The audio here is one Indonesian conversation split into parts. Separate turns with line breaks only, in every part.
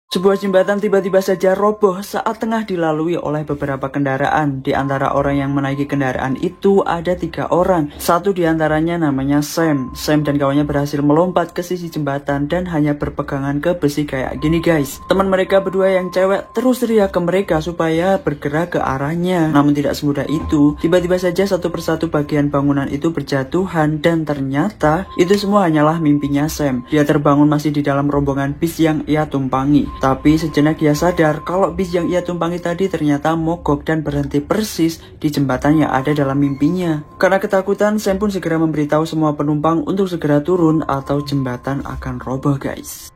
Sebuah jembatan tiba-tiba saja roboh saat tengah dilalui oleh beberapa kendaraan. Di antara orang yang menaiki kendaraan itu ada 3 orang. Satu di antaranya namanya Sam. Sam dan kawannya berhasil melompat ke sisi jembatan dan hanya berpegangan ke besi kayak gini guys. Teman mereka berdua yang cewek terus teriak ke mereka supaya bergerak ke arahnya. Namun tidak semudah itu. Tiba-tiba saja satu persatu bagian bangunan itu berjatuhan dan ternyata itu semua hanyalah mimpinya Sam. Dia terbangun masih di dalam rombongan bis yang ia tumpangi. Tapi sejenak ia sadar kalau bis yang ia tumpangi tadi ternyata mogok dan berhenti persis di jembatan yang ada dalam mimpinya. Karena ketakutan, Sam pun segera memberitahu semua penumpang untuk segera turun atau jembatan akan roboh guys.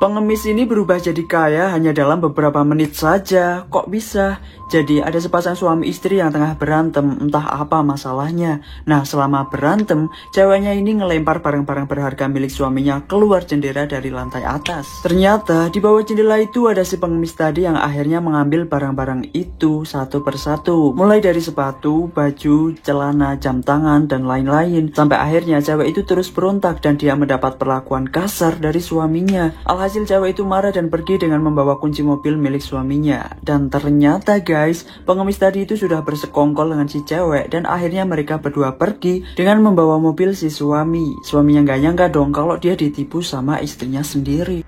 Pengemis ini berubah jadi kaya hanya dalam beberapa menit saja. Kok bisa? Jadi ada sepasang suami istri yang tengah berantem, entah apa masalahnya. Nah, selama berantem, ceweknya ini ngelempar barang-barang berharga milik suaminya keluar jendela dari lantai atas. Ternyata di bawah jendela itu ada si pengemis tadi yang akhirnya mengambil barang-barang itu satu persatu. Mulai dari sepatu, baju, celana, jam tangan, dan lain-lain. Sampai akhirnya cewek itu terus berontak dan dia mendapat perlakuan kasar dari suaminya. Alhasil cewek itu marah dan pergi dengan membawa kunci mobil milik suaminya. Dan ternyata guys, pengemis tadi itu sudah bersekongkol dengan si cewek dan akhirnya mereka berdua pergi dengan membawa mobil si suami. Suaminya gak nyangka dong kalau dia ditipu sama istrinya sendiri.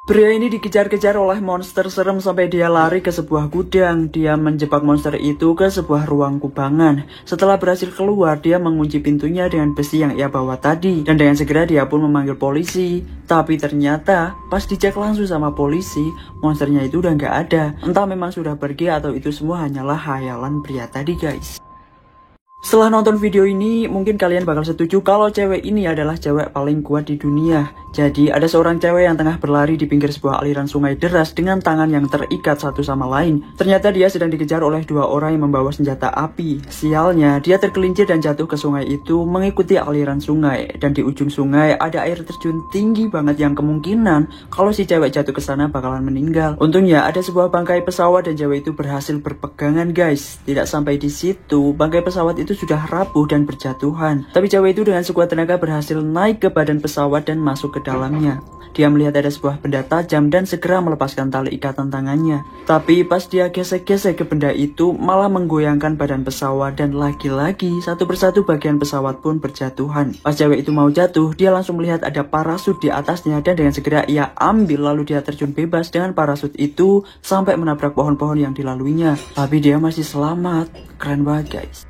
Pria ini dikejar-kejar oleh monster serem sampai dia lari ke sebuah gudang. Dia menjebak monster itu ke sebuah ruang kubangan. Setelah berhasil keluar, dia mengunci pintunya dengan besi yang ia bawa tadi. Dan dengan segera dia pun memanggil polisi. Tapi ternyata pas dicek langsung sama polisi, monsternya itu udah gak ada. Entah memang sudah pergi atau itu semua hanyalah khayalan pria tadi guys. Setelah nonton video ini, mungkin kalian bakal setuju kalau cewek ini adalah cewek paling kuat di dunia. Jadi, ada seorang cewek yang tengah berlari di pinggir sebuah aliran sungai deras dengan tangan yang terikat satu sama lain. Ternyata dia sedang dikejar oleh 2 orang yang membawa senjata api. Sialnya, dia tergelincir dan jatuh ke sungai itu mengikuti aliran sungai. Dan di ujung sungai ada air terjun tinggi banget yang kemungkinan kalau si cewek jatuh ke sana bakalan meninggal. Untungnya ada sebuah bangkai pesawat dan cewek itu berhasil berpegangan guys. Tidak sampai di situ, bangkai pesawat itu sudah rapuh dan berjatuhan. Tapi cewek itu dengan sekuat tenaga berhasil naik ke badan pesawat dan masuk ke dalamnya. Dia melihat ada sebuah benda tajam dan segera melepaskan tali ikatan tangannya. Tapi pas dia gesek-gesek ke benda itu malah menggoyangkan badan pesawat dan lagi-lagi satu persatu bagian pesawat pun berjatuhan. Pas cewek itu mau jatuh, dia langsung melihat ada parasut di atasnya dan dengan segera ia ambil lalu dia terjun bebas dengan parasut itu sampai menabrak pohon-pohon yang dilaluinya. Tapi dia masih selamat. Keren banget guys.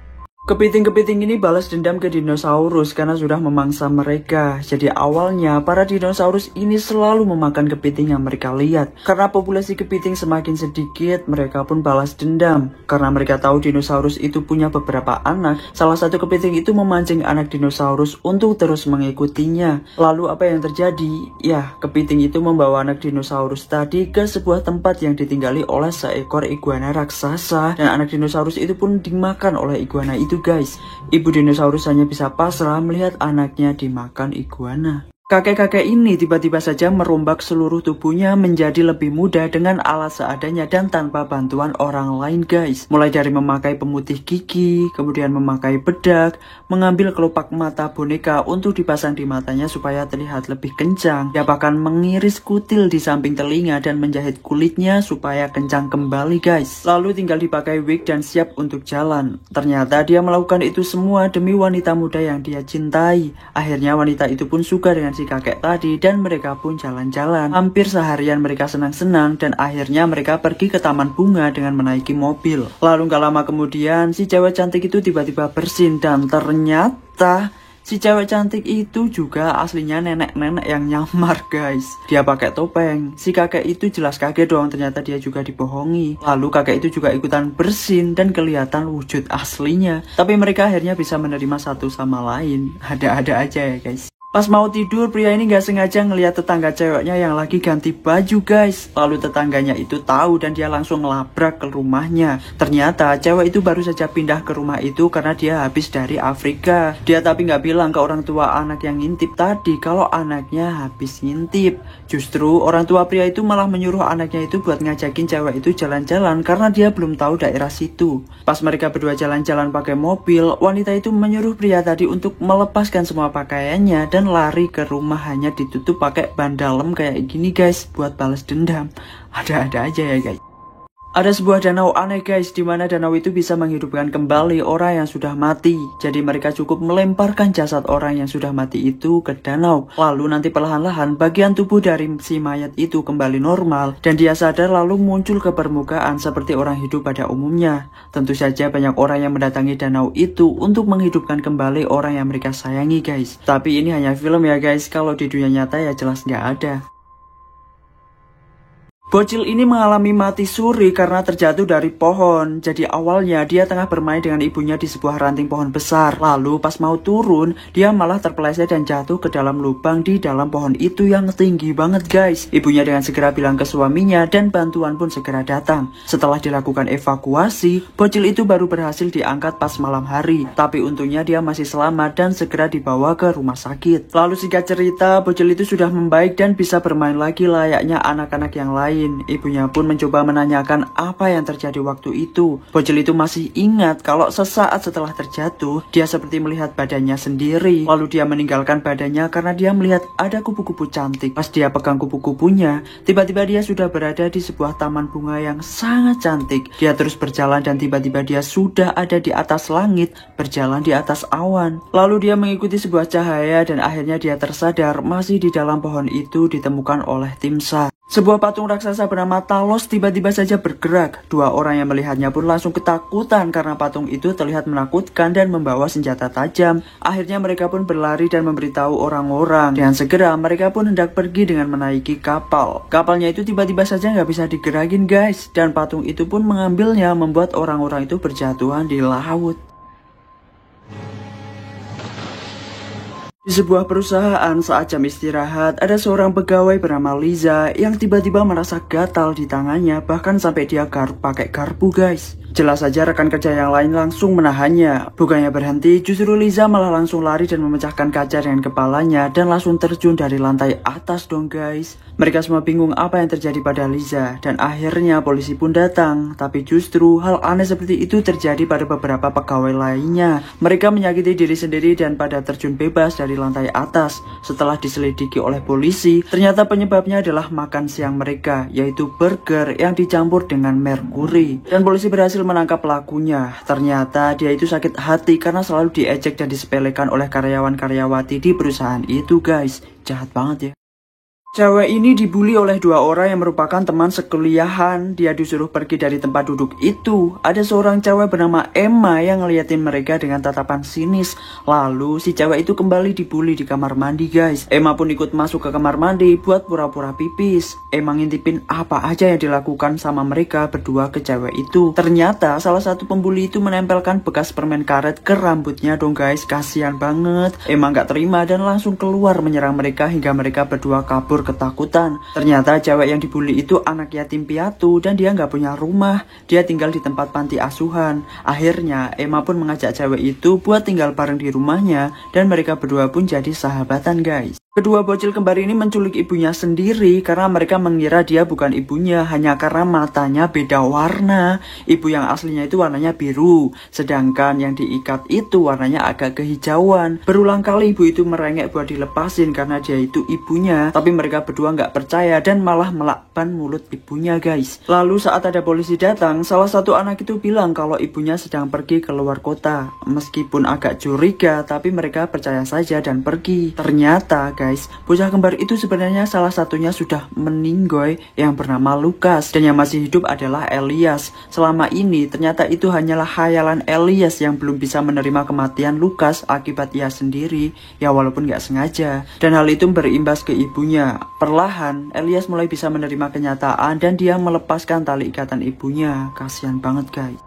Kepiting-kepiting ini balas dendam ke dinosaurus karena sudah memangsa mereka. Jadi awalnya para dinosaurus ini selalu memakan kepiting yang mereka lihat. Karena populasi kepiting semakin sedikit, mereka pun balas dendam. Karena mereka tahu dinosaurus itu punya beberapa anak, salah satu kepiting itu memancing anak dinosaurus untuk terus mengikutinya. Lalu apa yang terjadi? Ya, kepiting itu membawa anak dinosaurus tadi ke sebuah tempat yang ditinggali oleh seekor iguana raksasa. Dan anak dinosaurus itu pun dimakan oleh iguana itu guys. Ibu dinosaurus hanya bisa pasrah melihat anaknya dimakan iguana. Kakek-kakek ini tiba-tiba saja merombak seluruh tubuhnya menjadi lebih muda dengan alat seadanya dan tanpa bantuan orang lain guys. Mulai dari memakai pemutih gigi, kemudian memakai bedak, mengambil kelopak mata boneka untuk dipasang di matanya supaya terlihat lebih kencang. Dia bahkan mengiris kutil di samping telinga dan menjahit kulitnya supaya kencang kembali guys. Lalu tinggal dipakai wig dan siap untuk jalan. Ternyata dia melakukan itu semua demi wanita muda yang dia cintai. Akhirnya wanita itu pun suka dengan si kakek tadi dan mereka pun jalan-jalan. Hampir seharian mereka senang-senang dan akhirnya mereka pergi ke taman bunga dengan menaiki mobil. Lalu gak lama kemudian si cewek cantik itu tiba-tiba bersin dan ternyata si cewek cantik itu juga aslinya nenek-nenek yang nyamar guys. Dia pakai topeng. Si kakek itu jelas kaget dong, ternyata dia juga dibohongi. Lalu kakek itu juga ikutan bersin dan kelihatan wujud aslinya. Tapi mereka akhirnya bisa menerima satu sama lain. Ada-ada aja ya guys. Pas mau tidur, pria ini gak sengaja ngelihat tetangga ceweknya yang lagi ganti baju guys. Lalu tetangganya itu tahu dan dia langsung ngelabrak ke rumahnya. Ternyata cewek itu baru saja pindah ke rumah itu karena dia habis dari Afrika. Dia tapi gak bilang ke orang tua anak yang ngintip tadi kalau anaknya habis ngintip. Justru orang tua pria itu malah menyuruh anaknya itu buat ngajakin cewek itu jalan-jalan karena dia belum tahu daerah situ. Pas mereka berdua jalan-jalan pakai mobil, wanita itu menyuruh pria tadi untuk melepaskan semua pakaiannya dan dan lari ke rumah hanya ditutup pakai ban dalam kayak gini guys buat balas dendam. Ada-ada aja ya guys. Ada sebuah danau aneh guys, dimana danau itu bisa menghidupkan kembali orang yang sudah mati. Jadi mereka cukup melemparkan jasad orang yang sudah mati itu ke danau. Lalu nanti perlahan-lahan bagian tubuh dari si mayat itu kembali normal. Dan dia sadar lalu muncul ke permukaan seperti orang hidup pada umumnya. Tentu saja banyak orang yang mendatangi danau itu untuk menghidupkan kembali orang yang mereka sayangi guys. Tapi ini hanya film ya guys, kalau di dunia nyata ya jelas nggak ada. Bocil ini mengalami mati suri karena terjatuh dari pohon. Jadi awalnya dia tengah bermain dengan ibunya di sebuah ranting pohon besar. Lalu pas mau turun, dia malah terpeleset dan jatuh ke dalam lubang di dalam pohon itu yang tinggi banget guys. Ibunya dengan segera bilang ke suaminya dan bantuan pun segera datang. Setelah dilakukan evakuasi, bocil itu baru berhasil diangkat pas malam hari. Tapi untungnya dia masih selamat dan segera dibawa ke rumah sakit. Lalu singkat cerita, bocil itu sudah membaik dan bisa bermain lagi layaknya anak-anak yang lain. Ibunya pun mencoba menanyakan apa yang terjadi waktu itu. Bocil itu masih ingat kalau sesaat setelah terjatuh, dia seperti melihat badannya sendiri. Lalu dia meninggalkan badannya karena dia melihat ada kupu-kupu cantik. Pas dia pegang kupu-kupunya, tiba-tiba dia sudah berada di sebuah taman bunga yang sangat cantik. Dia terus berjalan dan tiba-tiba dia sudah ada di atas langit, berjalan di atas awan. Lalu dia mengikuti sebuah cahaya dan akhirnya dia tersadar masih di dalam pohon itu ditemukan oleh tim SAR. Sebuah patung raksasa bernama Talos tiba-tiba saja bergerak. Dua orang yang melihatnya pun langsung ketakutan karena patung itu terlihat menakutkan dan membawa senjata tajam. Akhirnya mereka pun berlari dan memberitahu orang-orang. Dan segera mereka pun hendak pergi dengan menaiki kapal. Kapalnya itu tiba-tiba saja nggak bisa digerakin guys. Dan patung itu pun mengambilnya, membuat orang-orang itu berjatuhan di laut. Di sebuah perusahaan saat jam istirahat, ada seorang pegawai bernama Liza yang tiba-tiba merasa gatal di tangannya, bahkan sampai dia pakai garpu guys. Jelas saja rekan kerja yang lain langsung menahannya. Bukannya berhenti, justru Liza malah langsung lari dan memecahkan kaca dengan kepalanya dan langsung terjun dari lantai atas dong guys. Mereka semua bingung apa yang terjadi pada Liza dan akhirnya polisi pun datang. Tapi justru hal aneh seperti itu terjadi pada beberapa pegawai lainnya. Mereka menyakiti diri sendiri dan pada terjun bebas dari lantai atas. Setelah diselidiki oleh polisi, ternyata penyebabnya adalah makan siang mereka, yaitu burger yang dicampur dengan merkuri. Dan polisi berhasil menangkap pelakunya. Ternyata dia itu sakit hati karena selalu diejek dan disepelekan oleh karyawan-karyawati di perusahaan itu guys. Jahat banget ya. Cewek ini dibully oleh dua orang yang merupakan teman sekuliahan. Dia disuruh pergi dari tempat duduk itu. Ada seorang cewek bernama Emma yang ngeliatin mereka dengan tatapan sinis. Lalu si cewek itu kembali dibully di kamar mandi guys. Emma pun ikut masuk ke kamar mandi buat pura-pura pipis. Emma ngintipin apa aja yang dilakukan sama mereka berdua ke cewek itu. Ternyata salah satu pembuli itu menempelkan bekas permen karet ke rambutnya dong guys. Kasian banget. Emma gak terima dan langsung keluar menyerang mereka hingga mereka berdua kabur ketakutan. Ternyata cewek yang dibully itu anak yatim piatu dan dia nggak punya rumah. Dia tinggal di tempat panti asuhan. Akhirnya Emma pun mengajak cewek itu buat tinggal bareng di rumahnya dan mereka berdua pun jadi sahabatan guys. Kedua bocil kembar ini menculik ibunya sendiri karena mereka mengira dia bukan ibunya hanya karena matanya beda warna. Ibu yang aslinya itu warnanya biru, sedangkan yang diikat itu warnanya agak kehijauan. Berulang kali ibu itu merengek buat dilepasin karena dia itu ibunya, tapi mereka berdua nggak percaya dan malah melakban mulut ibunya guys. Lalu saat ada polisi datang, salah satu anak itu bilang kalau ibunya sedang pergi ke luar kota. Meskipun agak curiga, tapi mereka percaya saja dan pergi. Ternyata guys, bocah kembar itu sebenarnya salah satunya sudah meninggoy yang bernama Lukas dan yang masih hidup adalah Elias. Selama ini ternyata itu hanyalah khayalan Elias yang belum bisa menerima kematian Lukas akibat ia sendiri, ya walaupun gak sengaja. Dan hal itu berimbas ke ibunya. Perlahan Elias mulai bisa menerima kenyataan dan dia melepaskan tali ikatan ibunya. Kasian banget guys.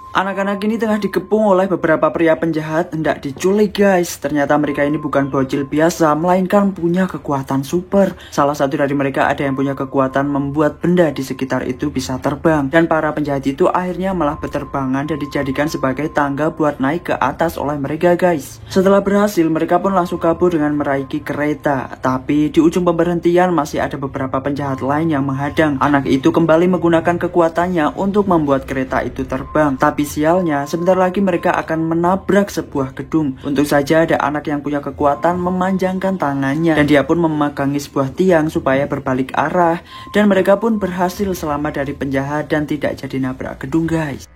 Anak-anak ini tengah dikepung oleh beberapa pria penjahat hendak diculik guys. Ternyata mereka ini bukan bocil biasa, melainkan punya kekuatan super. Salah satu dari mereka ada yang punya kekuatan membuat benda di sekitar itu bisa terbang. Dan para penjahat itu akhirnya malah berterbangan dan dijadikan sebagai tangga buat naik ke atas oleh mereka guys. Setelah berhasil, mereka pun langsung kabur dengan meraiki kereta. Tapi di ujung pemberhentian masih ada beberapa penjahat lain yang menghadang. Anak itu kembali menggunakan kekuatannya untuk membuat kereta itu terbang. Tapi Tapi sialnya, sebentar lagi mereka akan menabrak sebuah gedung. Untung saja ada anak yang punya kekuatan memanjangkan tangannya, dan dia pun memegangi sebuah tiang supaya berbalik arah. Dan mereka pun berhasil selamat dari penjahat dan tidak jadi nabrak gedung guys.